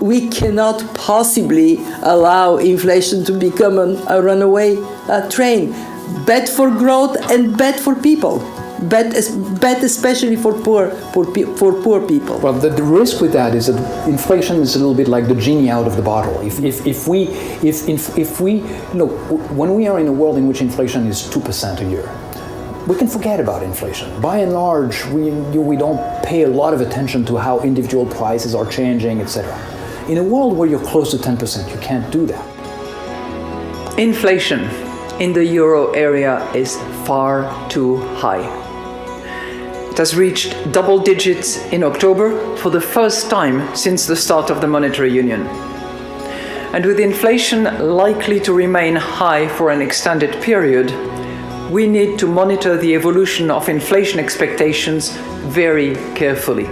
we cannot possibly allow inflation to become a runaway train. Bad for growth and bad for people. Bad especially for poor people. Well, the risk with that is that inflation is a little bit like the genie out of the bottle. If we, when we are in a world in which inflation is 2% a year, we can forget about inflation. By and large, we don't pay a lot of attention to how individual prices are changing, etc. In a world where you're close to 10%, you can't do that. Inflation in the euro area is far too high. It has reached double digits in October for the first time since the start of the monetary union. And with inflation likely to remain high for an extended period, we need to monitor the evolution of inflation expectations very carefully.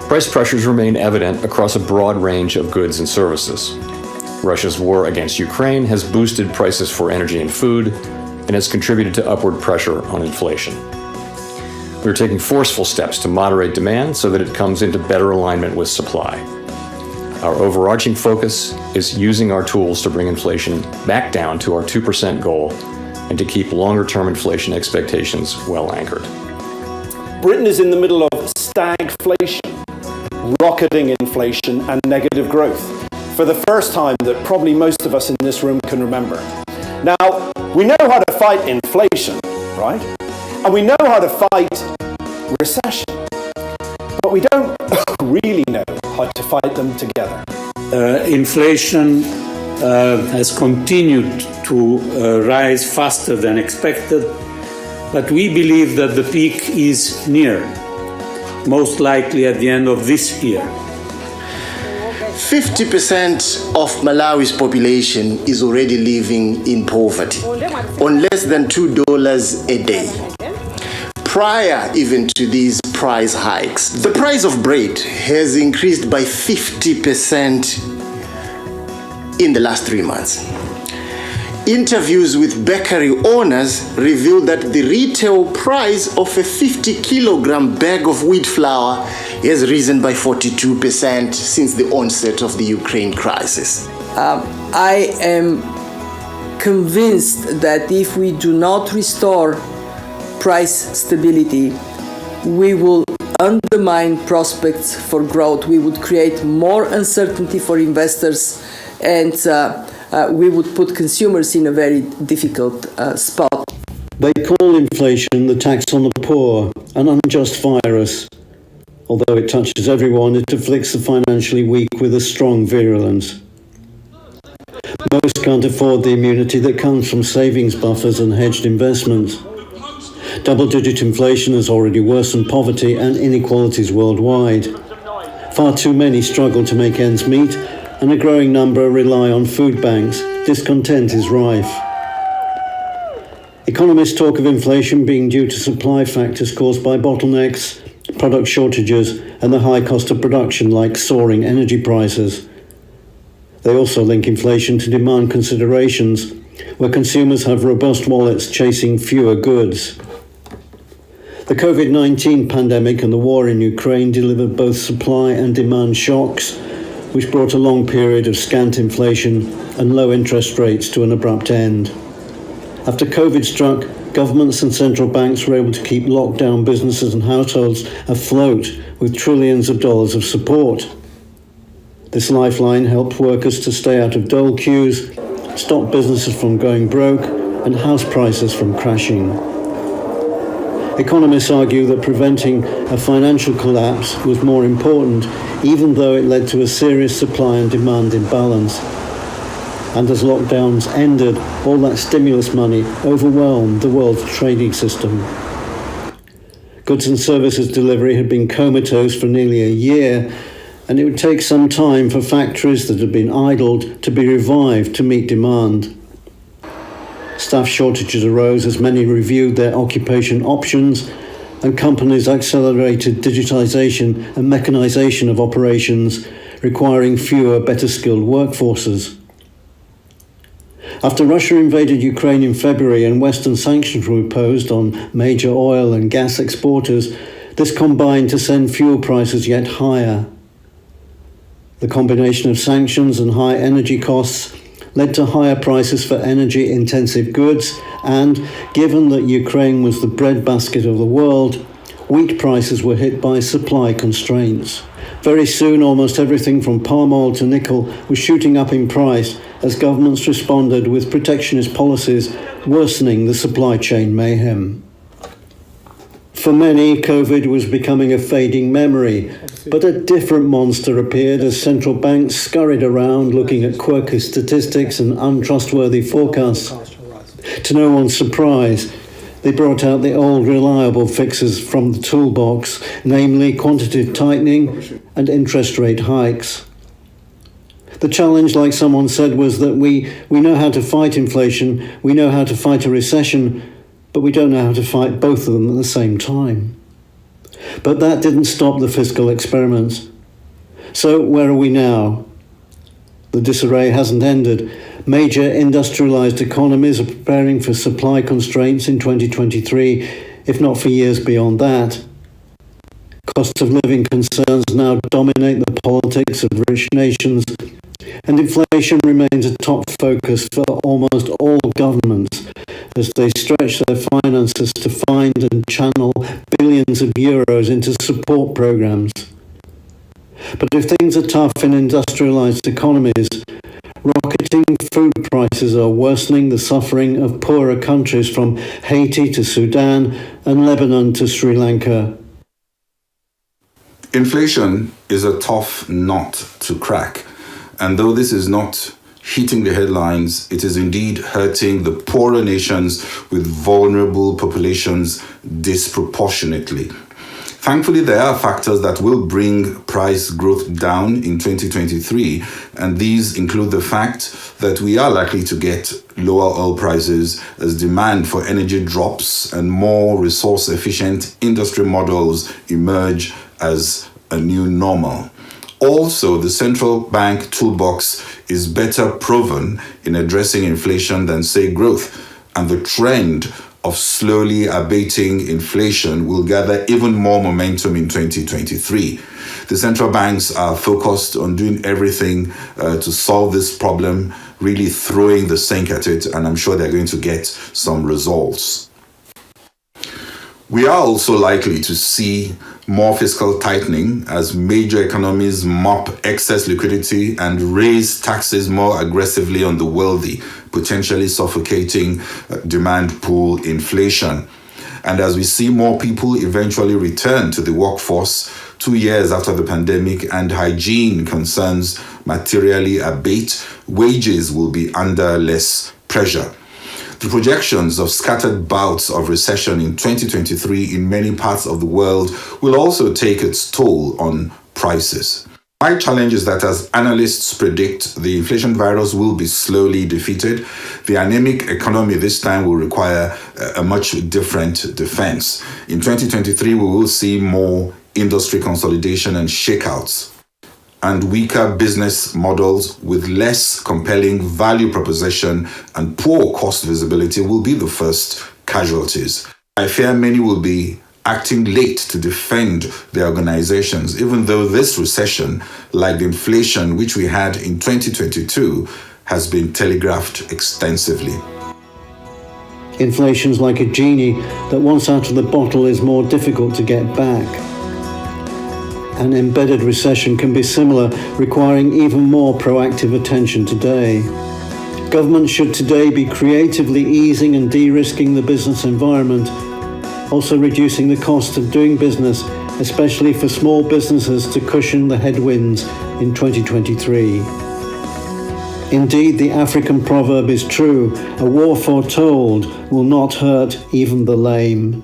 Price pressures remain evident across a broad range of goods and services. Russia's war against Ukraine has boosted prices for energy and food and has contributed to upward pressure on inflation. We are taking forceful steps to moderate demand so that it comes into better alignment with supply. Our overarching focus is using our tools to bring inflation back down to our 2% goal and to keep longer-term inflation expectations well anchored. Britain is in the middle of stagflation, rocketing inflation and negative growth, for the first time that probably most of us in this room can remember. Now, we know how to fight inflation, right? And we know how to fight recession, but we don't really know how to fight them together. Inflation has continued to rise faster than expected, but we believe that the peak is near, most likely at the end of this year. 50% of Malawi's population is already living in poverty, on less than $2 a day. Prior even to these price hikes, the price of bread has increased by 50% in the last 3 months. Interviews with bakery owners reveal that the retail price of a 50-kilogram bag of wheat flour has risen by 42% since the onset of the Ukraine crisis. I am convinced that if we do not restore price stability, we will undermine prospects for growth. We would create more uncertainty for investors, and we would put consumers in a very difficult spot. They call inflation the tax on the poor, an unjust virus. Although it touches everyone, it afflicts the financially weak with a strong virulence. Most can't afford the immunity that comes from savings buffers and hedged investments. Double-digit inflation has already worsened poverty and inequalities worldwide. Far too many struggle to make ends meet, and a growing number rely on food banks. Discontent is rife. Economists talk of inflation being due to supply factors caused by bottlenecks, product shortages, and the high cost of production, like soaring energy prices. They also link inflation to demand considerations, where consumers have robust wallets chasing fewer goods. The COVID-19 pandemic and the war in Ukraine delivered both supply and demand shocks, which brought a long period of scant inflation and low interest rates to an abrupt end. After COVID struck, governments and central banks were able to keep locked-down businesses and households afloat with trillions of dollars of support. This lifeline helped workers to stay out of dole queues, stop businesses from going broke, and house prices from crashing. Economists argue that preventing a financial collapse was more important, even though it led to a serious supply and demand imbalance. And as lockdowns ended, all that stimulus money overwhelmed the world's trading system. Goods and services delivery had been comatose for nearly a year, and it would take some time for factories that had been idled to be revived to meet demand. Staff shortages arose as many reviewed their occupation options, and companies accelerated digitization and mechanization of operations, requiring fewer, better skilled workforces. After Russia invaded Ukraine in February and Western sanctions were imposed on major oil and gas exporters, this combined to send fuel prices yet higher. The combination of sanctions and high energy costs led to higher prices for energy-intensive goods, and given that Ukraine was the breadbasket of the world, wheat prices were hit by supply constraints. Very soon, almost everything from palm oil to nickel was shooting up in price as governments responded with protectionist policies, worsening the supply chain mayhem. For many, COVID was becoming a fading memory, but a different monster appeared as central banks scurried around looking at quirky statistics and untrustworthy forecasts. To no one's surprise, they brought out the old reliable fixes from the toolbox, namely quantitative tightening and interest rate hikes. The challenge, like someone said, was that we know how to fight inflation, we know how to fight a recession, but we don't know how to fight both of them at the same time. But that didn't stop the fiscal experiments. So where are we now? The disarray hasn't ended. Major industrialized economies are preparing for supply constraints in 2023, if not for years beyond that. Cost of living concerns now dominate the politics of rich nations, and inflation remains a top focus for almost all governments as they stretch their finances to find and channel billions of euros into support programs. But if things are tough in industrialized economies, rocketing food prices are worsening the suffering of poorer countries from Haiti to Sudan and Lebanon to Sri Lanka. Inflation is a tough nut to crack, and though this is not hitting the headlines, it is indeed hurting the poorer nations with vulnerable populations disproportionately. Thankfully, there are factors that will bring price growth down in 2023, and these include the fact that we are likely to get lower oil prices as demand for energy drops and more resource-efficient industry models emerge as a new normal. Also, the central bank toolbox is better proven in addressing inflation than, say, growth, and the trend of slowly abating inflation will gather even more momentum in 2023. The central banks are focused on doing everything to solve this problem, really throwing the sink at it, and I'm sure they're going to get some results. We are also likely to see more fiscal tightening as major economies mop excess liquidity and raise taxes more aggressively on the wealthy, potentially suffocating demand pool inflation. And as we see more people eventually return to the workforce 2 years after the pandemic and hygiene concerns materially abate, wages will be under less pressure. The projections of scattered bouts of recession in 2023 in many parts of the world will also take its toll on prices. My challenge is that as analysts predict, the inflation virus will be slowly defeated. The anemic economy this time will require a much different defense. In 2023, we will see more industry consolidation and shakeouts, and weaker business models with less compelling value proposition and poor cost visibility will be the first casualties. I fear many will be acting late to defend their organizations, even though this recession, like the inflation which we had in 2022, has been telegraphed extensively. Inflation's like a genie that once out of the bottle is more difficult to get back. An embedded recession can be similar, requiring even more proactive attention today. Government should today be creatively easing and de-risking the business environment, also reducing the cost of doing business, especially for small businesses to cushion the headwinds in 2023. Indeed, the African proverb is true: a war foretold will not hurt even the lame.